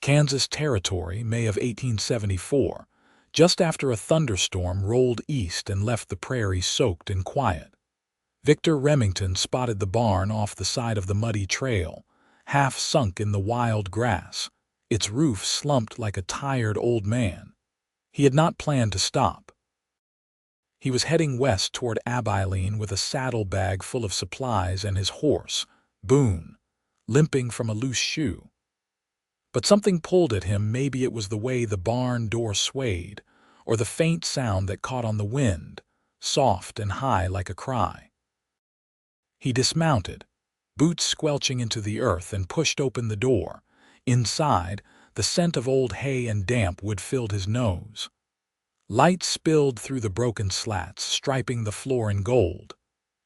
Kansas Territory, May of 1874, just after a thunderstorm rolled east and left the prairie soaked in quiet. Victor Remington spotted the barn off the side of the muddy trail, half sunk in the wild grass, its roof slumped like a tired old man. He had not planned to stop. He was heading west toward Abilene with a saddlebag full of supplies and his horse, Boone, limping from a loose shoe. But something pulled at him. Maybe it was the way the barn door swayed, or the faint sound that caught on the wind, soft and high like a cry. He dismounted, boots squelching into the earth, and pushed open the door. Inside, the scent of old hay and damp wood filled his nose. Light spilled through the broken slats, striping the floor in gold.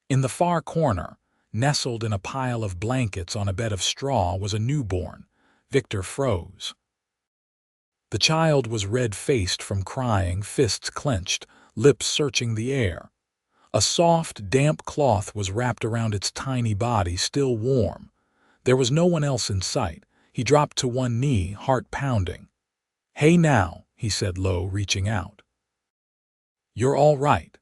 In the far corner, nestled in a pile of blankets on a bed of straw, was a newborn. Victor froze. The child was red-faced from crying, fists clenched, lips searching the air. A soft, damp cloth was wrapped around its tiny body, still warm. There was no one else in sight. He dropped to one knee, heart pounding. "Hey now," he said low, reaching out. "You're all right."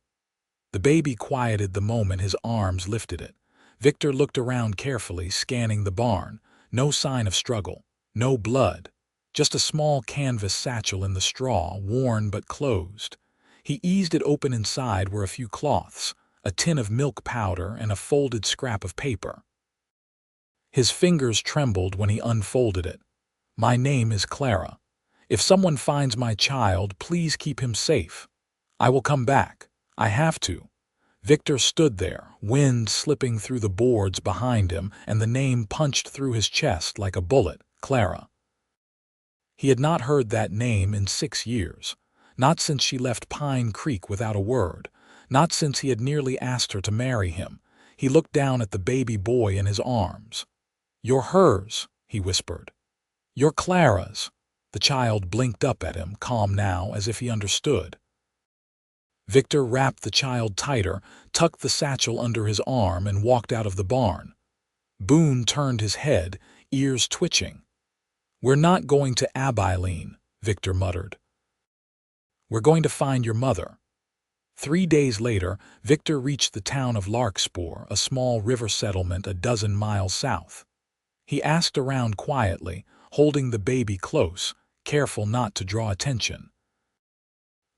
The baby quieted the moment his arms lifted it. Victor looked around carefully, scanning the barn. No sign of struggle, no blood, just a small canvas satchel in the straw, worn but closed. He eased it open. Inside were a few cloths, a tin of milk powder, and a folded scrap of paper. His fingers trembled when he unfolded it. "My name is Clara. If someone finds my child, please keep him safe. I will come back. I have to." Victor stood there, wind slipping through the boards behind him, and the name punched through his chest like a bullet, Clara. He had not heard that name in 6 years, not since she left Pine Creek without a word, not since he had nearly asked her to marry him. He looked down at the baby boy in his arms. "You're hers," he whispered. "You're Clara's." The child blinked up at him, calm now, as if he understood. Victor wrapped the child tighter, tucked the satchel under his arm, and walked out of the barn. Boone turned his head, ears twitching. "We're not going to Abilene," Victor muttered. "We're going to find your mother." 3 days later, Victor reached the town of Larkspur, a small river settlement a dozen miles south. He asked around quietly, holding the baby close, careful not to draw attention.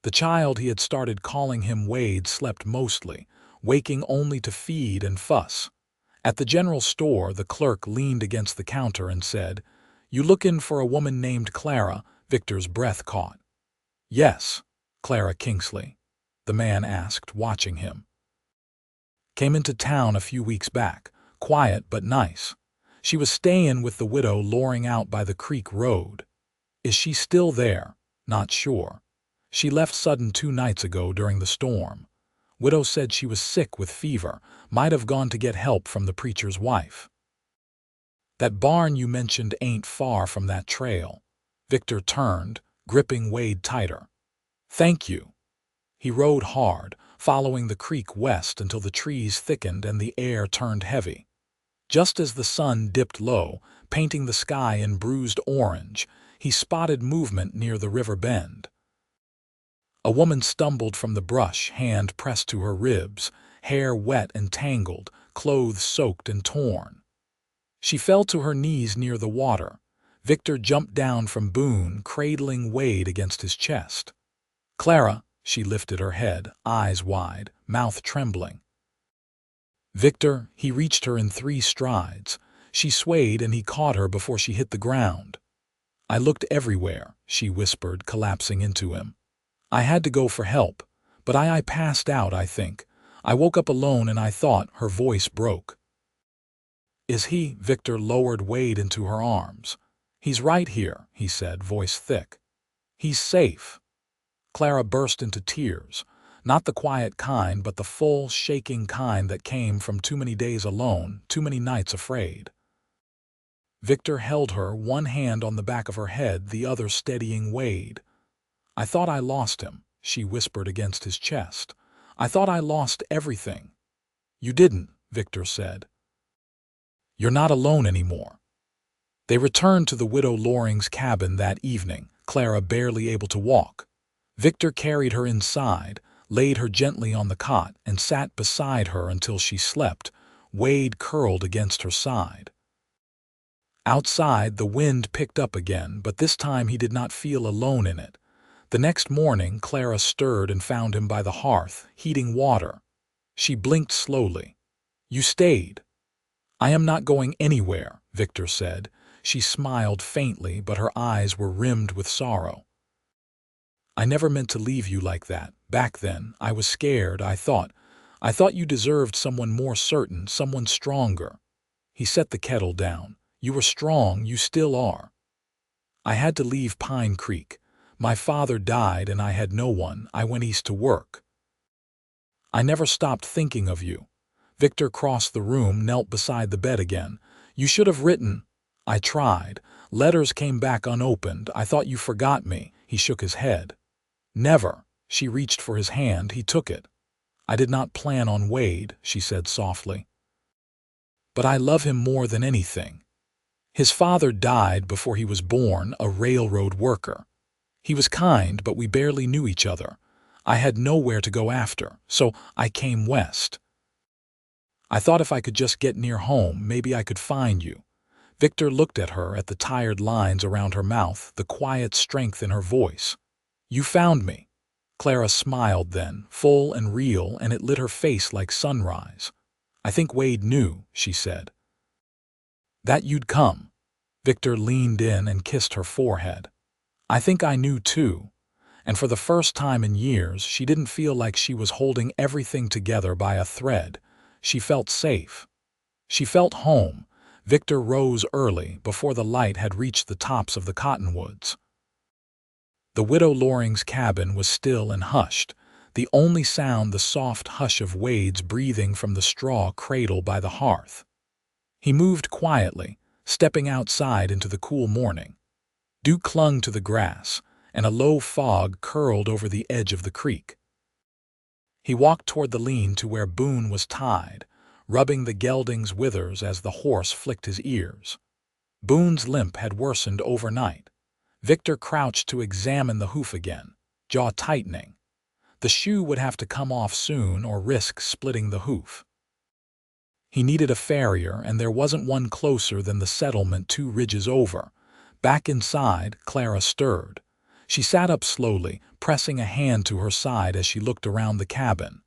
The child he had started calling him Wade slept mostly, waking only to feed and fuss. At the general store, the clerk leaned against the counter and said, "You lookin' for a woman named Clara?" Victor's breath caught. "Yes, Clara Kingsley," the man asked, watching him. "Came into town a few weeks back, quiet but nice. She was stayin' with the widow Loring out by the creek road." "Is she still there?" "Not sure. She left sudden 2 nights ago during the storm. Widow said she was sick with fever, might have gone to get help from the preacher's wife." "That barn you mentioned ain't far from that trail." Victor turned, gripping Wade tighter. "Thank you." He rode hard, following the creek west until the trees thickened and the air turned heavy. Just as the sun dipped low, painting the sky in bruised orange, he spotted movement near the river bend. A woman stumbled from the brush, hand pressed to her ribs, hair wet and tangled, clothes soaked and torn. She fell to her knees near the water. Victor jumped down from Boone, cradling Wade against his chest. "Clara," she lifted her head, eyes wide, mouth trembling. "Victor," he reached her in 3 strides. She swayed and he caught her before she hit the ground. "I looked everywhere," she whispered, collapsing into him. "I had to go for help, but I passed out, I think. I woke up alone and I thought," her voice broke. "Is he?" Victor lowered Wade into her arms. "He's right here," he said, voice thick. "He's safe." Clara burst into tears, not the quiet kind, but the full, shaking kind that came from too many days alone, too many nights afraid. Victor held her, one hand on the back of her head, the other steadying Wade. "I thought I lost him," she whispered against his chest. "I thought I lost everything." "You didn't," Victor said. "You're not alone anymore." They returned to the widow Loring's cabin that evening, Clara barely able to walk. Victor carried her inside, laid her gently on the cot, and sat beside her until she slept, Wade curled against her side. Outside, the wind picked up again, but this time he did not feel alone in it. The next morning, Clara stirred and found him by the hearth, heating water. She blinked slowly. "You stayed." "I am not going anywhere," Victor said. She smiled faintly, but her eyes were rimmed with sorrow. "I never meant to leave you like that. Back then, I was scared. I thought you deserved someone more certain, someone stronger." He set the kettle down. "You were strong, you still are." "I had to leave Pine Creek. My father died and I had no one. I went east to work." "I never stopped thinking of you." Victor crossed the room, knelt beside the bed again. "You should have written." "I tried. Letters came back unopened. I thought you forgot me." He shook his head. "Never." She reached for his hand. He took it. "I did not plan on Wade," she said softly. "But I love him more than anything. His father died before he was born, a railroad worker. He was kind, but we barely knew each other. I had nowhere to go after, so I came west. I thought if I could just get near home, maybe I could find you." Victor looked at her, at the tired lines around her mouth, the quiet strength in her voice. "You found me." Clara smiled then, full and real, and it lit her face like sunrise. "I think Wade knew," she said. "That you'd come." Victor leaned in and kissed her forehead. "I think I knew too." And for the first time in years, she didn't feel like she was holding everything together by a thread. She felt safe. She felt home. Victor rose early, before the light had reached the tops of the cottonwoods. The widow Loring's cabin was still and hushed, the only sound the soft hush of Wade's breathing from the straw cradle by the hearth. He moved quietly, stepping outside into the cool morning. Dew clung to the grass, and a low fog curled over the edge of the creek. He walked toward the lean to where Boone was tied, rubbing the gelding's withers as the horse flicked his ears. Boone's limp had worsened overnight. Victor crouched to examine the hoof again, jaw tightening. The shoe would have to come off soon or risk splitting the hoof. He needed a farrier, and there wasn't one closer than the settlement 2 ridges over. Back inside, Clara stirred. She sat up slowly, pressing a hand to her side as she looked around the cabin.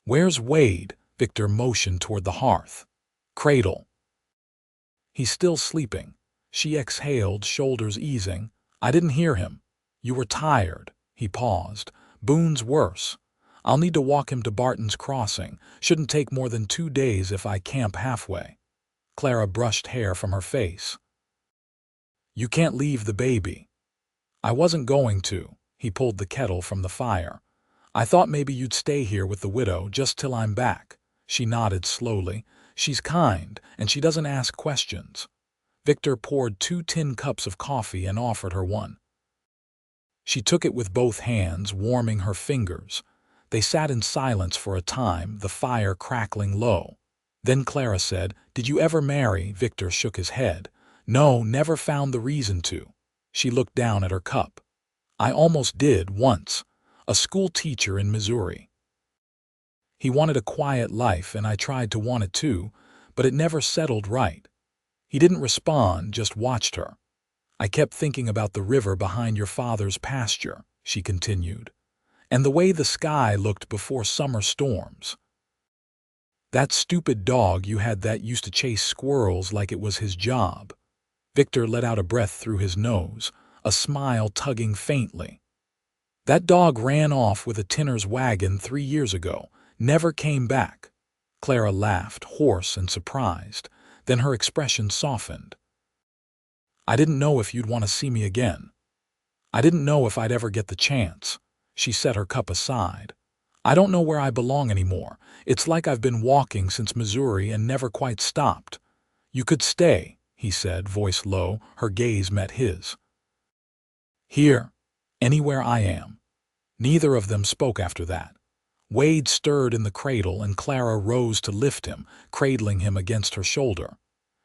"Where's Wade?" Victor motioned toward the hearth. "Cradle." "He's still sleeping." She exhaled, shoulders easing. "I didn't hear him." "You were tired." He paused. "Boone's worse. I'll need to walk him to Barton's Crossing. Shouldn't take more than 2 days if I camp halfway." Clara brushed hair from her face. "You can't leave the baby." "I wasn't going to." He pulled the kettle from the fire. "I thought maybe you'd stay here with the widow just till I'm back." She nodded slowly. "She's kind, and she doesn't ask questions." Victor poured 2 tin cups of coffee and offered her one. She took it with both hands, warming her fingers. They sat in silence for a time, the fire crackling low. Then Clara said, "Did you ever marry?" Victor shook his head. "No, never found the reason to." She looked down at her cup. "I almost did, once. A school teacher in Missouri. He wanted a quiet life, and I tried to want it too, but it never settled right. He didn't respond, just watched her. I kept thinking about the river behind your father's pasture," she continued, "and the way the sky looked before summer storms. That stupid dog you had that used to chase squirrels like it was his job." Victor let out a breath through his nose, a smile tugging faintly. "That dog ran off with a tinner's wagon 3 years ago, never came back." Clara laughed, hoarse and surprised. Then her expression softened. "I didn't know if you'd want to see me again. I didn't know if I'd ever get the chance." She set her cup aside. "I don't know where I belong anymore. It's like I've been walking since Missouri and never quite stopped." "You could stay," he said, voice low. Her gaze met his. "Here. Anywhere I am." Neither of them spoke after that. Wade stirred in the cradle, and Clara rose to lift him, cradling him against her shoulder.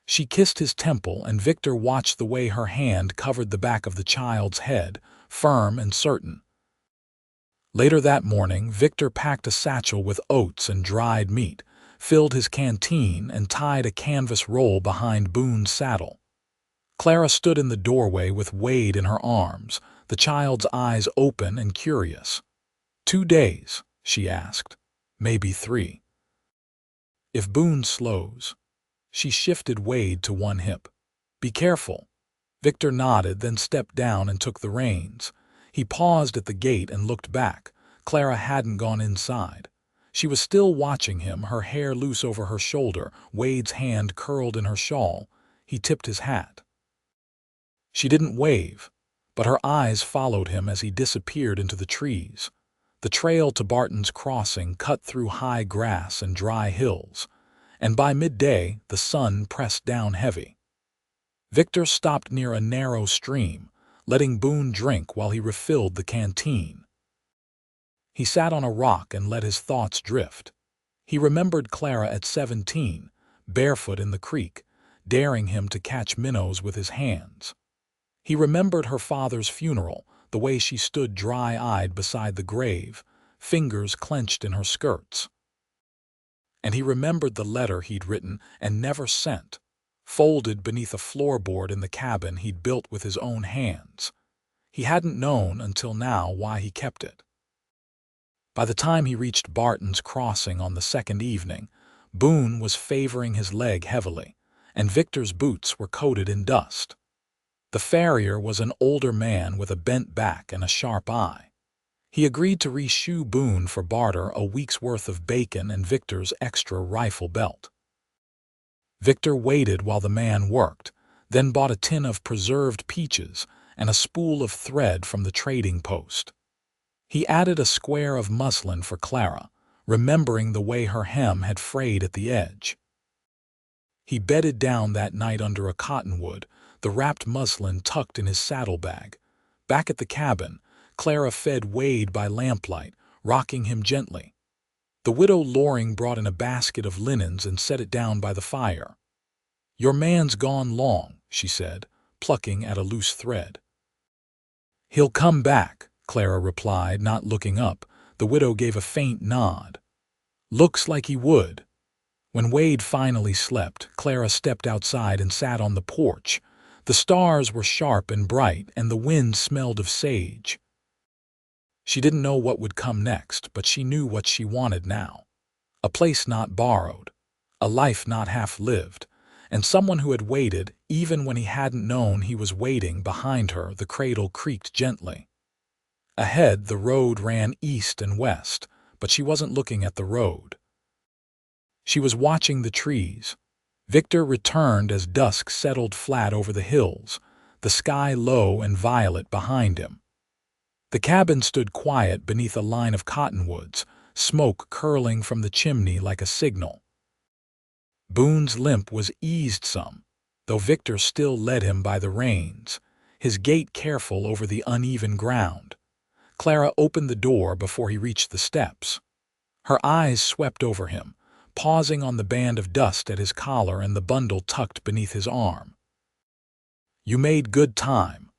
She kissed his temple, and Victor watched the way her hand covered the back of the child's head, firm and certain. Later that morning, Victor packed a satchel with oats and dried meat, filled his canteen, and tied a canvas roll behind Boone's saddle. Clara stood in the doorway with Wade in her arms, the child's eyes open and curious. 2 days, she asked. Maybe 3. If Boone slows. She shifted Wade to one hip. Be careful. Victor nodded, then stepped down and took the reins. He paused at the gate and looked back. Clara hadn't gone inside. She was still watching him, her hair loose over her shoulder, Wade's hand curled in her shawl. He tipped his hat. She didn't wave, but her eyes followed him as he disappeared into the trees. The trail to Barton's Crossing cut through high grass and dry hills, and by midday the sun pressed down heavy. Victor stopped near a narrow stream, letting Boone drink while he refilled the canteen. He sat on a rock and let his thoughts drift. He remembered Clara at 17, barefoot in the creek, daring him to catch minnows with his hands. He remembered her father's funeral, the way she stood dry-eyed beside the grave, fingers clenched in her skirts. And he remembered the letter he'd written and never sent, folded beneath a floorboard in the cabin he'd built with his own hands. He hadn't known until now why he kept it. By the time he reached Barton's Crossing on the second evening, Boone was favoring his leg heavily, and Victor's boots were coated in dust. The farrier was an older man with a bent back and a sharp eye. He agreed to re-shoe Boone for barter a week's worth of bacon and Victor's extra rifle belt. Victor waited while the man worked, then bought a tin of preserved peaches and a spool of thread from the trading post. He added a square of muslin for Clara, remembering the way her hem had frayed at the edge. He bedded down that night under a cottonwood, the wrapped muslin tucked in his saddlebag. Back at the cabin, Clara fed Wade by lamplight, rocking him gently. The widow Loring brought in a basket of linens and set it down by the fire. "Your man's gone long," she said, plucking at a loose thread. "He'll come back," Clara replied, not looking up. The widow gave a faint nod. "Looks like he would." When Wade finally slept, Clara stepped outside and sat on the porch. The stars were sharp and bright, and the wind smelled of sage. She didn't know what would come next, but she knew what she wanted now. A place not borrowed, a life not half-lived, and someone who had waited, even when he hadn't known he was waiting. Behind her, the cradle creaked gently. Ahead, the road ran east and west, but she wasn't looking at the road. She was watching the trees. Victor returned as dusk settled flat over the hills, the sky low and violet behind him. The cabin stood quiet beneath a line of cottonwoods, smoke curling from the chimney like a signal. Boone's limp was eased some, though Victor still led him by the reins, his gait careful over the uneven ground. Clara opened the door before he reached the steps. Her eyes swept over him, pausing on the band of dust at his collar and the bundle tucked beneath his arm. "You made good time.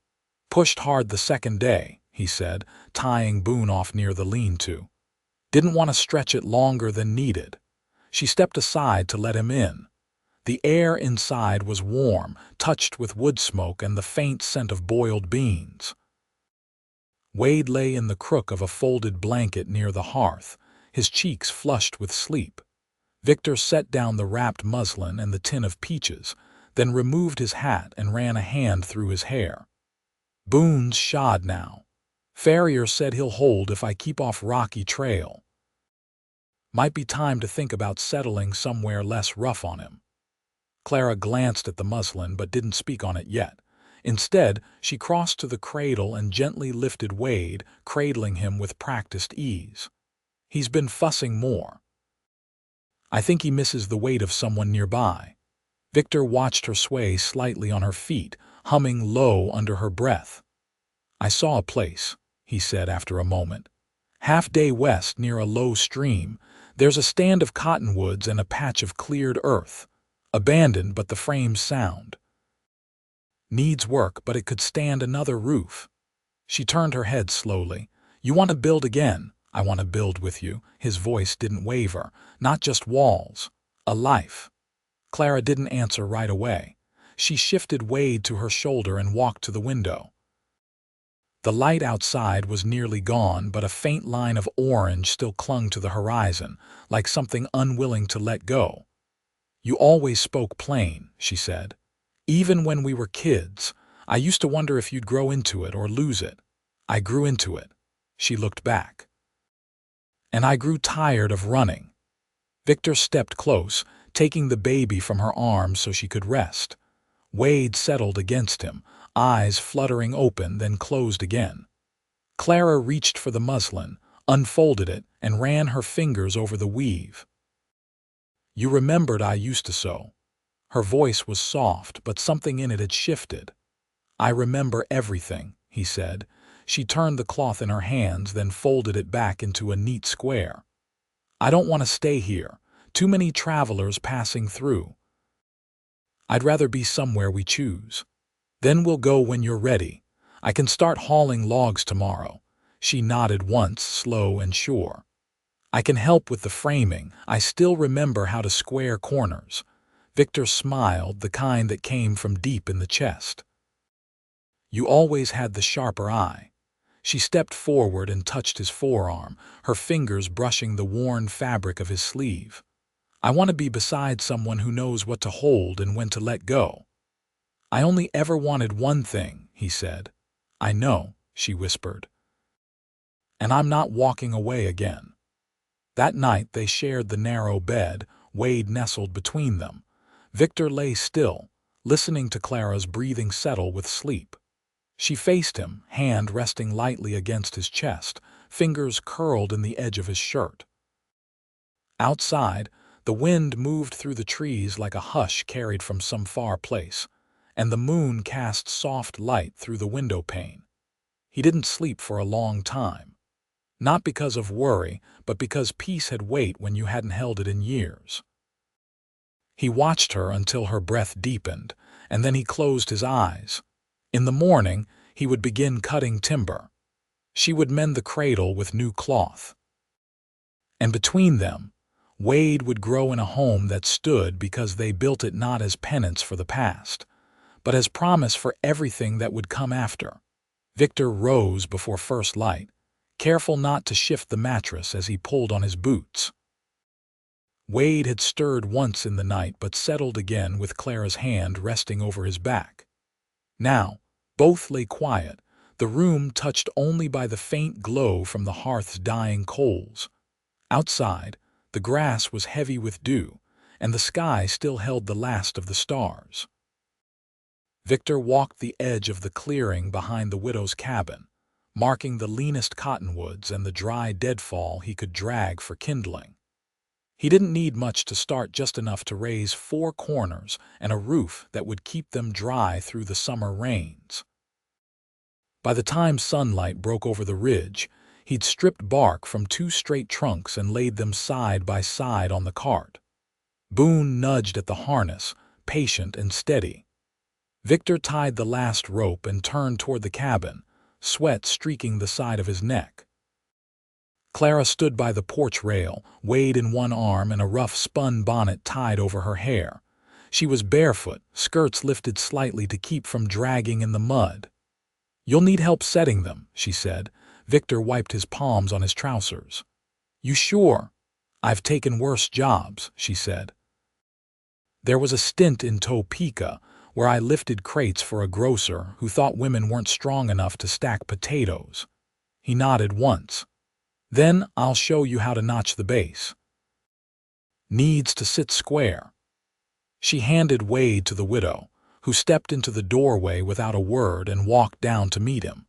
Pushed hard the second day," he said, tying Boone off near the lean-to. "Didn't want to stretch it longer than needed." She stepped aside to let him in. The air inside was warm, touched with wood smoke and the faint scent of boiled beans. Wade lay in the crook of a folded blanket near the hearth, his cheeks flushed with sleep. Victor set down the wrapped muslin and the tin of peaches, then removed his hat and ran a hand through his hair. "Boone's shod now. Farrier said he'll hold if I keep off Rocky Trail. Might be time to think about settling somewhere less rough on him." Clara glanced at the muslin but didn't speak on it yet. Instead, she crossed to the cradle and gently lifted Wade, cradling him with practiced ease. "He's been fussing more. I think he misses the weight of someone nearby." Victor watched her sway slightly on her feet, humming low under her breath. "I saw a place," he said after a moment. "Half-day west near a low stream. There's a stand of cottonwoods and a patch of cleared earth. Abandoned, but the frame's sound. Needs work, but it could stand another roof. She turned her head slowly. You want to build again? I want to build with you. His voice didn't waver. Not just walls. A life. Clara didn't answer right away. She shifted Wade to her shoulder and walked to the window. The light outside was nearly gone, but a faint line of orange still clung to the horizon, like something unwilling to let go. You always spoke plain, she said. Even when we were kids, I used to wonder if you'd grow into it or lose it. I grew into it. She looked back. And I grew tired of running. Victor stepped close, taking the baby from her arms so she could rest. Wade settled against him, eyes fluttering open, then closed again. Clara reached for the muslin, unfolded it, and ran her fingers over the weave. You remembered I used to sew. Her voice was soft, but something in it had shifted. I remember everything, he said. She turned the cloth in her hands, then folded it back into a neat square. I don't want to stay here. Too many travelers passing through. I'd rather be somewhere we choose. Then we'll go when you're ready. I can start hauling logs tomorrow. She nodded once, slow and sure. I can help with the framing. I still remember how to square corners. Victor smiled, the kind that came from deep in the chest. You always had the sharper eye. She stepped forward and touched his forearm, her fingers brushing the worn fabric of his sleeve. I want to be beside someone who knows what to hold and when to let go. I only ever wanted one thing, he said. I know, she whispered. And I'm not walking away again. That night they shared the narrow bed, Wade nestled between them. Victor lay still, listening to Clara's breathing settle with sleep. She faced him, hand resting lightly against his chest, fingers curled in the edge of his shirt. Outside, the wind moved through the trees like a hush carried from some far place, and the moon cast soft light through the window pane. He didn't sleep for a long time. Not because of worry, but because peace had weight when you hadn't held it in years. He watched her until her breath deepened, and then he closed his eyes. In the morning, he would begin cutting timber. She would mend the cradle with new cloth. And between them, Wade would grow in a home that stood because they built it not as penance for the past, but as promise for everything that would come after. Victor rose before first light, careful not to shift the mattress as he pulled on his boots. Wade had stirred once in the night but settled again with Clara's hand resting over his back. Now, both lay quiet, the room touched only by the faint glow from the hearth's dying coals. Outside, the grass was heavy with dew, and the sky still held the last of the stars. Victor walked the edge of the clearing behind the widow's cabin, marking the leanest cottonwoods and the dry deadfall he could drag for kindling. He didn't need much to start, just enough to raise 4 corners and a roof that would keep them dry through the summer rains. By the time sunlight broke over the ridge, he'd stripped bark from 2 straight trunks and laid them side by side on the cart. Boone nudged at the harness, patient and steady. Victor tied the last rope and turned toward the cabin, sweat streaking the side of his neck. Clara stood by the porch rail, Wade in one arm and a rough spun bonnet tied over her hair. She was barefoot, skirts lifted slightly to keep from dragging in the mud. "You'll need help setting them," she said. Victor wiped his palms on his trousers. "You sure?" "I've taken worse jobs," she said. "There was a stint in Topeka where I lifted crates for a grocer who thought women weren't strong enough to stack potatoes." He nodded once. "Then I'll show you how to notch the base. Needs to sit square." She handed Wade to the widow, who stepped into the doorway without a word and walked down to meet him.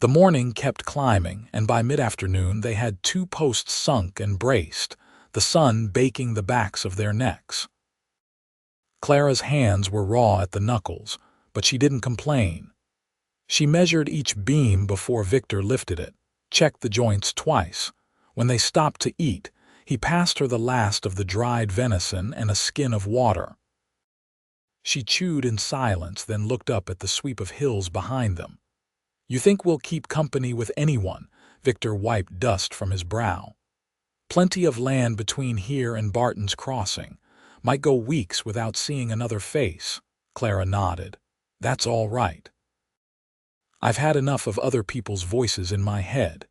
The morning kept climbing, and by mid-afternoon they had 2 posts sunk and braced, the sun baking the backs of their necks. Clara's hands were raw at the knuckles, but she didn't complain. She measured each beam before Victor lifted it, checked the joints twice. When they stopped to eat, he passed her the last of the dried venison and a skin of water. She chewed in silence, then looked up at the sweep of hills behind them. You think we'll keep company with anyone? Victor wiped dust from his brow. Plenty of land between here and Barton's Crossing. Might go weeks without seeing another face. Clara nodded. That's all right. I've had enough of other people's voices in my head.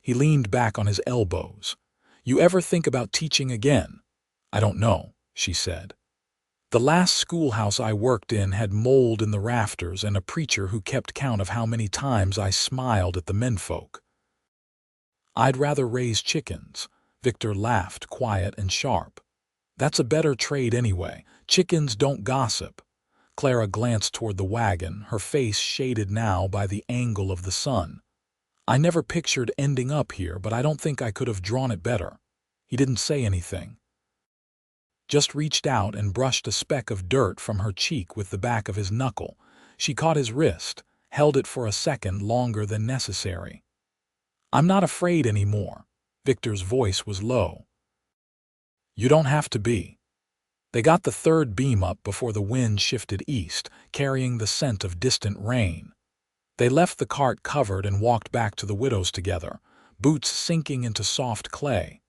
He leaned back on his elbows. You ever think about teaching again? I don't know, she said. The last schoolhouse I worked in had mold in the rafters and a preacher who kept count of how many times I smiled at the menfolk. I'd rather raise chickens. Victor laughed, quiet and sharp. That's a better trade anyway. Chickens don't gossip. Clara glanced toward the wagon, her face shaded now by the angle of the sun. I never pictured ending up here, but I don't think I could have drawn it better. He didn't say anything. Just reached out and brushed a speck of dirt from her cheek with the back of his knuckle. She caught his wrist, held it for a second longer than necessary. I'm not afraid anymore. Victor's voice was low. You don't have to be. They got the third beam up before the wind shifted east, carrying the scent of distant rain. They left the cart covered and walked back to the widow's together, boots sinking into soft clay.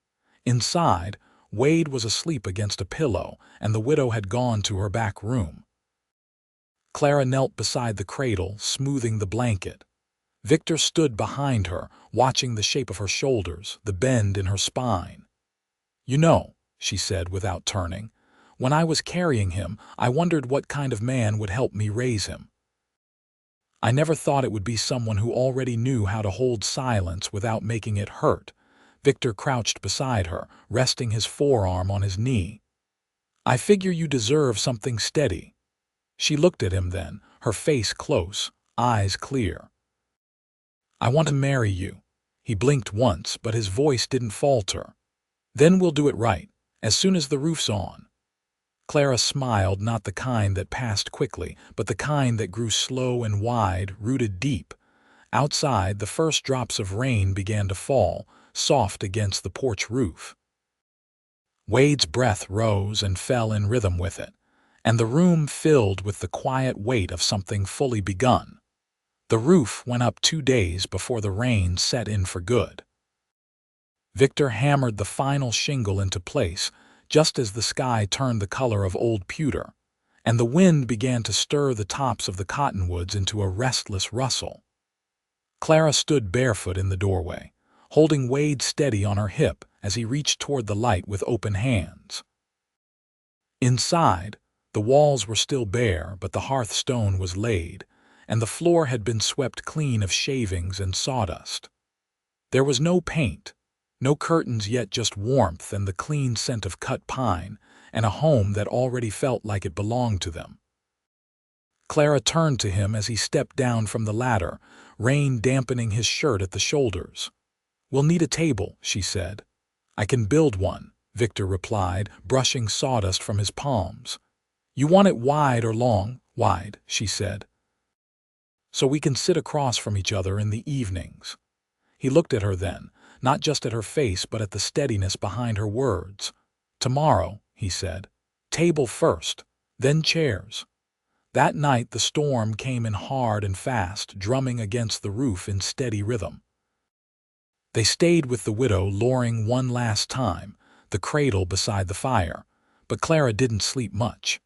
Inside, Wade was asleep against a pillow, and the widow had gone to her back room. Clara knelt beside the cradle, smoothing the blanket. Victor stood behind her, watching the shape of her shoulders, the bend in her spine. You know, she said without turning, when I was carrying him, I wondered what kind of man would help me raise him. I never thought it would be someone who already knew how to hold silence without making it hurt. Victor crouched beside her, resting his forearm on his knee. I figure you deserve something steady. She looked at him then, her face close, eyes clear. I want to marry you. He blinked once, but his voice didn't falter. Then we'll do it right, as soon as the roof's on. Clara smiled, not the kind that passed quickly, but the kind that grew slow and wide, rooted deep. Outside, the first drops of rain began to fall, soft against the porch roof. Wade's breath rose and fell in rhythm with it, and the room filled with the quiet weight of something fully begun. The roof went up 2 days before the rain set in for good. Victor hammered the final shingle into place, just as the sky turned the color of old pewter, and the wind began to stir the tops of the cottonwoods into a restless rustle. Clara stood barefoot in the doorway, holding Wade steady on her hip as he reached toward the light with open hands. Inside, the walls were still bare, but the hearthstone was laid, and the floor had been swept clean of shavings and sawdust. There was no paint, no curtains yet, just warmth and the clean scent of cut pine, and a home that already felt like it belonged to them. Clara turned to him as he stepped down from the ladder, rain dampening his shirt at the shoulders. We'll need a table, she said. I can build one, Victor replied, brushing sawdust from his palms. You want it wide or long? Wide, she said. So we can sit across from each other in the evenings. He looked at her then, not just at her face but at the steadiness behind her words. Tomorrow, he said. Table first, then chairs. That night the storm came in hard and fast, drumming against the roof in steady rhythm. They stayed with the widow, loring one last time, the cradle beside the fire, but Clara didn't sleep much.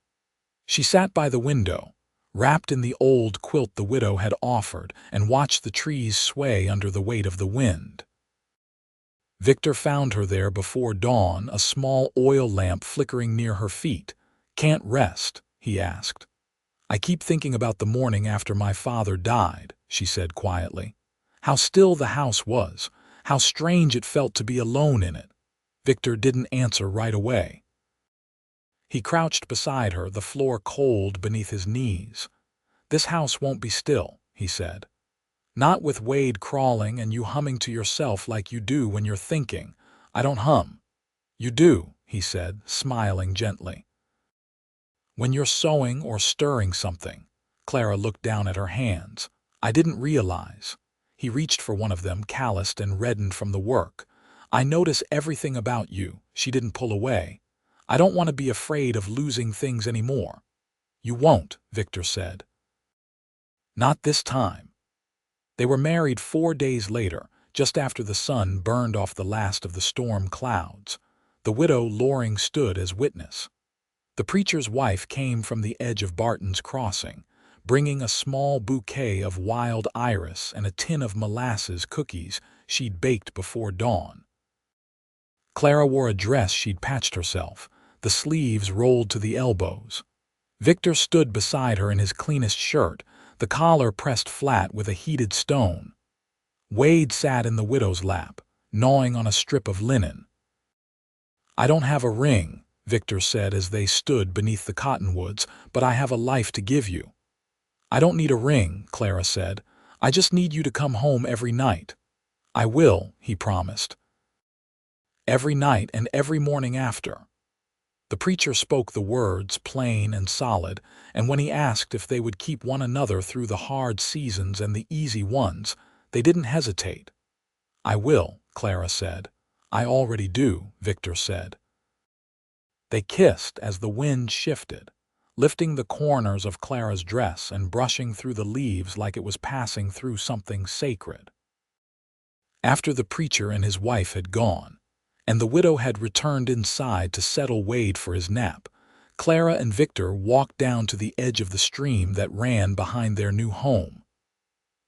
She sat by the window, wrapped in the old quilt the widow had offered, and watched the trees sway under the weight of the wind. Victor found her there before dawn, a small oil lamp flickering near her feet. Can't rest? He asked. I keep thinking about the morning after my father died, she said quietly. How still the house was, how strange it felt to be alone in it. Victor didn't answer right away. He crouched beside her, the floor cold beneath his knees. This house won't be still, he said. Not with Wade crawling and you humming to yourself like you do when you're thinking. I don't hum. You do, he said, smiling gently. When you're sewing or stirring something. Clara looked down at her hands. I didn't realize. He reached for one of them, calloused and reddened from the work. I notice everything about you. She didn't pull away. I don't want to be afraid of losing things anymore. "You won't," Victor said. "Not this time." They were married 4 days later, just after the sun burned off the last of the storm clouds. The widow Loring stood as witness. The preacher's wife came from the edge of Barton's Crossing, bringing a small bouquet of wild iris and a tin of molasses cookies she'd baked before dawn. Clara wore a dress she'd patched herself, the sleeves rolled to the elbows. Victor stood beside her in his cleanest shirt, the collar pressed flat with a heated stone. Wade sat in the widow's lap, gnawing on a strip of linen. "I don't have a ring," Victor said as they stood beneath the cottonwoods, "but I have a life to give you." "I don't need a ring," Clara said. "I just need you to come home every night." "I will," he promised. "Every night and every morning after." The preacher spoke the words plain and solid, and when he asked if they would keep one another through the hard seasons and the easy ones, they didn't hesitate. "I will," Clara said. "I already do," Victor said. They kissed as the wind shifted, lifting the corners of Clara's dress and brushing through the leaves like it was passing through something sacred. After the preacher and his wife had gone, and the widow had returned inside to settle Wade for his nap, Clara and Victor walked down to the edge of the stream that ran behind their new home.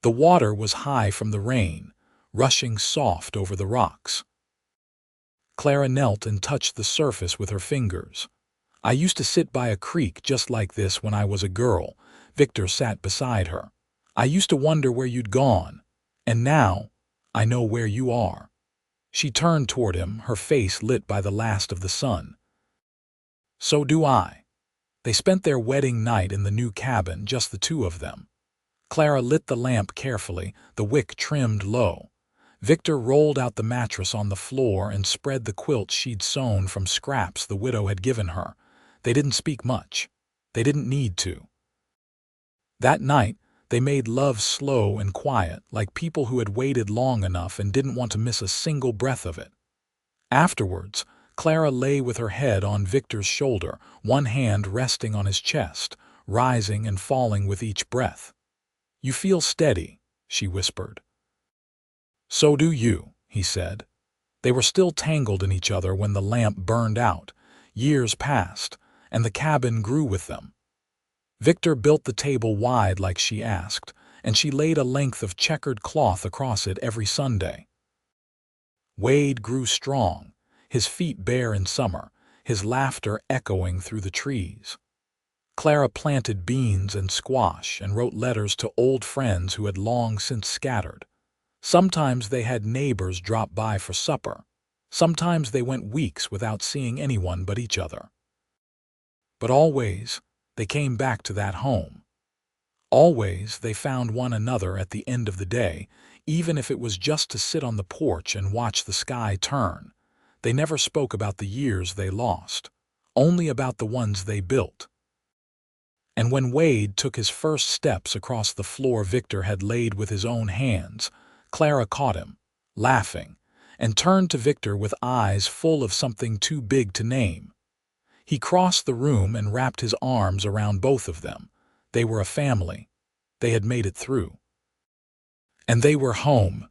The water was high from the rain, rushing soft over the rocks. Clara knelt and touched the surface with her fingers. "I used to sit by a creek just like this when I was a girl." Victor sat beside her. "I used to wonder where you'd gone, and now I know where you are." She turned toward him, her face lit by the last of the sun. "So do I." They spent their wedding night in the new cabin, just the two of them. Clara lit the lamp carefully, the wick trimmed low. Victor rolled out the mattress on the floor and spread the quilt she'd sewn from scraps the widow had given her. They didn't speak much. They didn't need to. That night, they made love slow and quiet, like people who had waited long enough and didn't want to miss a single breath of it. Afterwards, Clara lay with her head on Victor's shoulder, one hand resting on his chest, rising and falling with each breath. "You feel steady," she whispered. "So do you," he said. They were still tangled in each other when the lamp burned out. Years passed, and the cabin grew with them. Victor built the table wide like she asked, and she laid a length of checkered cloth across it every Sunday. Wade grew strong, his feet bare in summer, his laughter echoing through the trees. Clara planted beans and squash and wrote letters to old friends who had long since scattered. Sometimes they had neighbors drop by for supper. Sometimes they went weeks without seeing anyone but each other. But always, they came back to that home. Always, they found one another at the end of the day, even if it was just to sit on the porch and watch the sky turn. They never spoke about the years they lost, only about the ones they built. And when Wade took his first steps across the floor Victor had laid with his own hands, Clara caught him, laughing, and turned to Victor with eyes full of something too big to name. He crossed the room and wrapped his arms around both of them. They were a family. They had made it through. And they were home,